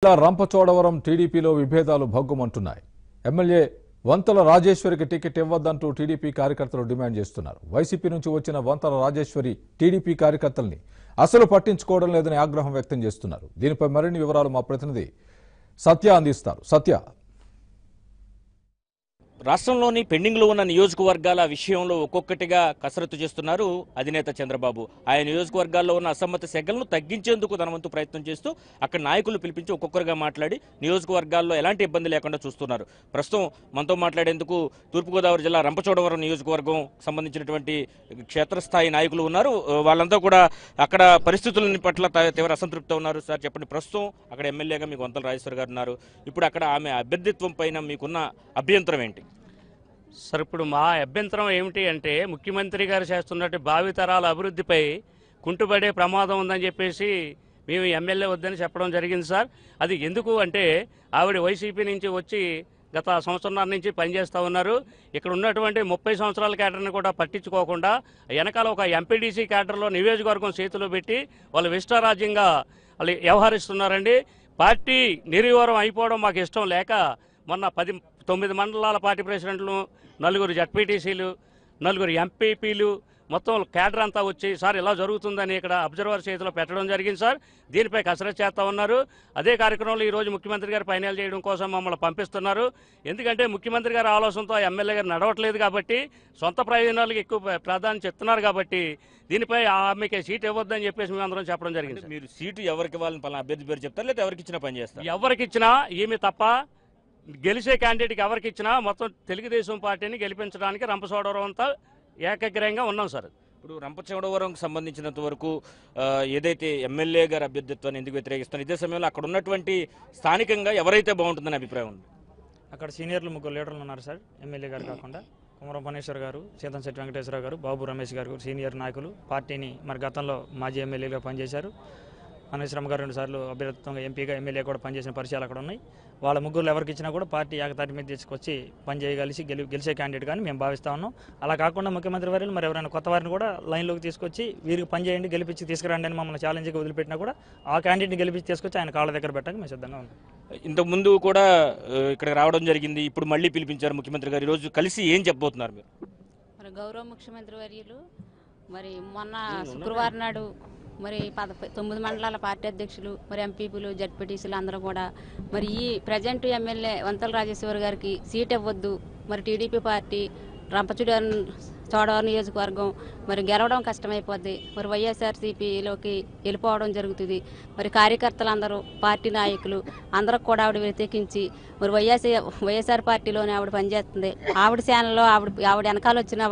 రంపచోడవరం టీడీపీలో విభేదాలు భగ్గుమంటున్నాయి. ఎమ్మెల్యే వంతల రాజేశ్వరికి ticket ఇవ్వద్దంటూ TDP కార్యకర్తలు డిమాండ్ చేస్తున్నారు. వైసీపీ నుంచి వచ్చిన వంతల రాజేశ్వరి టీడీపీ కార్యకర్తల్ని అసలు పట్టించుకోవడం లేదని ఆగ్రహం వ్యక్తం చేస్తున్నారు. దీనిపై మరిన్ని వివరాలు మా ప్రతినిధి సత్య అందిస్తారు. సత్య, రాష్ట్రంలోని పెండింగ్లో ఉన్న నియోజకవర్గాల విషయంలో ఒక్కొక్కటిగా కసరత్తు చేస్తున్నారు అధినేత చంద్రబాబు. ఆయా నియోజకవర్గాల్లో ఉన్న అసమ్మతి సెగలను తగ్గించేందుకు తన వంతు ప్రయత్నం చేస్తూ అక్కడ నాయకులు పిలిపించి ఒక్కొక్కరుగా మాట్లాడి నియోజకవర్గాల్లో ఎలాంటి ఇబ్బంది లేకుండా చూస్తున్నారు. ప్రస్తుతం మనతో మాట్లాడేందుకు తూర్పుగోదావరి జిల్లా రంపచోడవరం నియోజకవర్గం సంబంధించినటువంటి క్షేత్రస్థాయి నాయకులు ఉన్నారు. వాళ్ళంతా కూడా అక్కడ పరిస్థితుల పట్ల తీవ్ర అసంతృప్తితో ఉన్నారు. సార్ చెప్పండి, ప్రస్తుతం అక్కడ ఎమ్మెల్యేగా మీకు వంతల రాజేశ్వరి గారు ఉన్నారు. ఇప్పుడు అక్కడ ఆమె అభ్యర్థిత్వం పైన మీకున్న అభ్యంతరం ఏంటి? సార్, ఇప్పుడు మా అభ్యంతరం ఏమిటి అంటే ముఖ్యమంత్రి గారు చేస్తున్నట్టు భావితరాల అభివృద్ధిపై కుంటుపడే ప్రమాదం ఉందని చెప్పేసి మేము ఎమ్మెల్యే వద్దని చెప్పడం జరిగింది సార్. అది ఎందుకు అంటే ఆవిడ వైసీపీ నుంచి వచ్చి గత సంవత్సరాల నుంచి పనిచేస్తూ ఉన్నారు. ఇక్కడ ఉన్నటువంటి 30 సంవత్సరాల క్యాడర్ని కూడా పట్టించుకోకుండా వెనకాల ఒక ఎంపీడీసీ క్యాడర్లో నియోజకవర్గం చేతిలో పెట్టి వాళ్ళు ఇష్టారాజ్యంగా వాళ్ళు వ్యవహరిస్తున్నారండి. పార్టీ నిర్వీర్యం అయిపోవడం మాకు ఇష్టం లేక మొన్న 9 మండలాల పార్టీ ప్రెసిడెంట్లు, 4 జడ్పీటీసీలు, 4 ఎంపీపీలు మొత్తం క్యాడర్ అంతా వచ్చి సార్ ఇలా జరుగుతుందని ఇక్కడ అబ్జర్వర్ చేతిలో పెట్టడం జరిగింది సార్. దీనిపై కసరత్తు చేస్తూ ఉన్నారు. అదే కార్యక్రమంలో ఈరోజు ముఖ్యమంత్రి గారు ఫైనల్ చేయడం కోసం మమ్మల్ని పంపిస్తున్నారు. ఎందుకంటే ముఖ్యమంత్రి గారి ఆలోచనతో ఎమ్మెల్యే గారు నడవట్లేదు కాబట్టి సొంత ప్రయోజనాలకు ఎక్కువ ప్రాధాన్యత ఇస్తున్నారు కాబట్టి దీనిపై ఆమెకి సీట్ ఇవ్వద్దని చెప్పేసి మేము అందరం చెప్పడం జరిగింది. మీరు సీటు ఎవరికి ఇవ్వాలని పలానా అభ్యర్థి పేరు చెప్తారు, లేదా ఎవరికి ఇచ్చినా పని చేస్తారు? ఎవరికి ఇచ్చినా ఈమె తప్ప గెలిచే క్యాండిడేట్కి ఎవరికి ఇచ్చినా మొత్తం తెలుగుదేశం పార్టీని గెలిపించడానికి రంపచోడవరం అంతా ఏకగ్రహంగా ఉన్నాం సార్. ఇప్పుడు రంపచోడవరంకి సంబంధించినంత వరకు ఏదైతే ఎమ్మెల్యే గారి అభ్యర్థిత్వాన్ని ఎందుకు వ్యతిరేకిస్తున్నారు, ఇదే సమయంలో అక్కడ ఉన్నటువంటి స్థానికంగా ఎవరైతే బాగుంటుందని అభిప్రాయం ఉంది? అక్కడ సీనియర్లు 3 లీడర్లు ఉన్నారు సార్. ఎమ్మెల్యే గారు కాకుండా కుమరం పనేశ్వర్ గారు, సీతంశెట్టి వెంకటేశ్వర గారు, బాబు రమేష్ గారు సీనియర్ నాయకులు. పార్టీని మరి గతంలో మాజీ ఎమ్మెల్యేగా పనిచేశారు. మనీశ్రమ గారు 2 సార్లు అభ్యర్థిత్వంగా ఎంపీగా ఎమ్మెల్యే కూడా పనిచేసిన పరిచయాలు అక్కడ ఉన్నాయి. వాళ్ళ ముగ్గురు ఎవరికి ఇచ్చినా కూడా పార్టీ ఏకతాటి మీద తీసుకొచ్చి పనిచేయగలిసి గెలిచే క్యాండిడేట్ కానీ మేము భావిస్తా ఉన్నాం. అలా కాకుండా ముఖ్యమంత్రి వారిని మరి ఎవరైనా కొత్త వారిని కూడా లైన్లోకి తీసుకొచ్చి వీరికి పనిచేయండి, గెలిపించి తీసుకురండి అని మమ్మల్ని ఛాలెంజ్గా వదిలిపెట్టినా కూడా ఆ క్యాండిడేట్ని గెలిపించి తీసుకొచ్చి ఆయన కాళ్ళ దగ్గర పెట్టడానికి మేము సిద్ధంగా ఉన్నాం. ఇంతకుముందు కూడా ఇక్కడ రావడం జరిగింది, ఇప్పుడు మళ్ళీ పిలిపించారు ముఖ్యమంత్రి గారు. ఈరోజు కలిసి ఏం చెప్పబోతున్నారు మీరు? మరి గౌరవ ముఖ్యమంత్రి వర్యులు మరి మొన్న శుక్రవారం నాడు మరి 9 మండలాల పార్టీ అధ్యక్షులు, మరి ఎంపీపీలు, జడ్పీటీసీలు అందరూ కూడా మరి ఈ ప్రజెంట్ ఎమ్మెల్యే వంతల రాజేశ్వరి గారికి సీట్ ఇవ్వద్దు, మరి టీడీపీ పార్టీ రంపచోడవరం నియోజకవర్గం మరి గెలవడం కష్టమైపోద్ది, మరి వైఎస్ఆర్సీపీలోకి వెళ్ళిపోవడం జరుగుతుంది. మరి కార్యకర్తలందరూ, పార్టీ నాయకులు అందరూ కూడా ఆవిడ వ్యతిరేకించి మరి వైఎస్ఆర్ పార్టీలోనే ఆవిడ పనిచేస్తుంది. ఆవిడ ఛానల్లో ఆవిడ వెనకాల వచ్చిన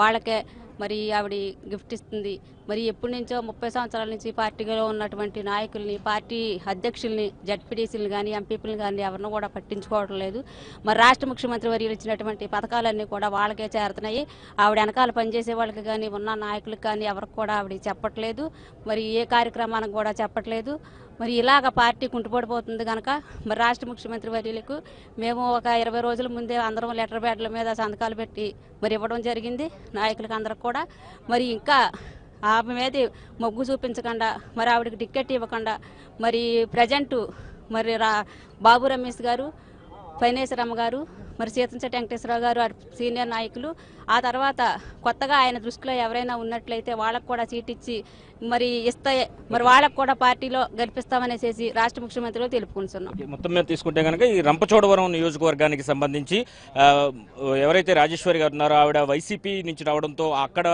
వాళ్ళకే మరి ఆవిడ గిఫ్ట్ ఇస్తుంది. మరి ఎప్పటి నుంచో 30 సంవత్సరాల నుంచి పార్టీలో ఉన్నటువంటి నాయకుల్ని, పార్టీ అధ్యక్షుల్ని, జడ్పీటీసీలను కానీ ఎంపీపీలను కానీ ఎవరిని కూడా పట్టించుకోవడం లేదు. మరి రాష్ట్ర ముఖ్యమంత్రి వర్యులు ఇచ్చినటువంటి పథకాలన్నీ కూడా వాళ్ళకే చేరుతున్నాయి. ఆవిడ వెనకాల పనిచేసే వాళ్ళకి కానీ, ఉన్న నాయకులకు కానీ ఎవరికి కూడా ఆవిడ చెప్పట్లేదు. మరి ఏ కార్యక్రమానికి కూడా చెప్పట్లేదు. మరి ఇలాగ పార్టీ కుంటుపడిపోతుంది కనుక మరి రాష్ట్ర ముఖ్యమంత్రి వర్యులకు మేము ఒక 20 రోజుల ముందే అందరం లెటర్ ప్యాడ్ల మీద సంతకాలు పెట్టి మరి ఇవ్వడం జరిగింది నాయకులకు అందరికి కూడా. మరి ఇంకా ఆమె మీద మొగ్గు చూపించకుండా, మరి ఆవిడకి టికెట్ ఇవ్వకుండా, మరి ప్రజెంటు మరి బాబు రమేష్ గారు, పైనేశ్వరమ్మ గారు, మరి సీతంశెట్టి వెంకటేశ్వరరావు గారు సీనియర్ నాయకులు, ఆ తర్వాత కొత్తగా ఆయన దృష్టిలో ఎవరైనా ఉన్నట్లయితే వాళ్ళకు కూడా సీట్ ఇచ్చి మరి ఇస్తే మరి వాళ్ళకు కూడా పార్టీలో గెలిపిస్తామనేసి రాష్ట్ర ముఖ్యమంత్రిలో తెలుపుకుంటున్నాం. మొత్తం మీద తీసుకుంటే కనుక ఈ రంపచోడవరం నియోజకవర్గానికి సంబంధించి ఎవరైతే రాజేశ్వరి గారు ఉన్నారో ఆవిడ వైసీపీ నుంచి రావడంతో అక్కడ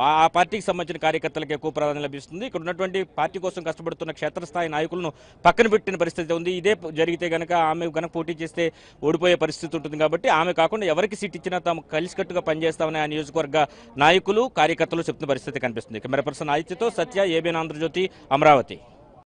ఆ పార్టీకి సంబంధించిన కార్యకర్తలకు ఎక్కువ ప్రాధాన్యత లభిస్తుంది. ఇక్కడ ఉన్నటువంటి పార్టీ కోసం కష్టపడుతున్న క్షేత్రస్థాయి నాయకులను పక్కన పెట్టిన పరిస్థితి ఉంది. ఇదే జరిగితే కనుక ఆమె కనుక పోటీ చేస్తే ఓడిపోయే పరిస్థితి ఉంటుంది కాబట్టి ఆమె కాకుండా ఎవరికి సీట్ ఇచ్చినా తాము కలిసికట్టుగా పనిచేస్తామని ఆ నియోజకవర్గ నాయకులు, కార్యకర్తలు చెప్తున్న పరిస్థితి కనిపిస్తుంది. కెమెరా పర్సన్ ఆదిత్యతో సత్య, ఏబిఎన్ ఆంధ్రజ్యోతి, అమరావతి.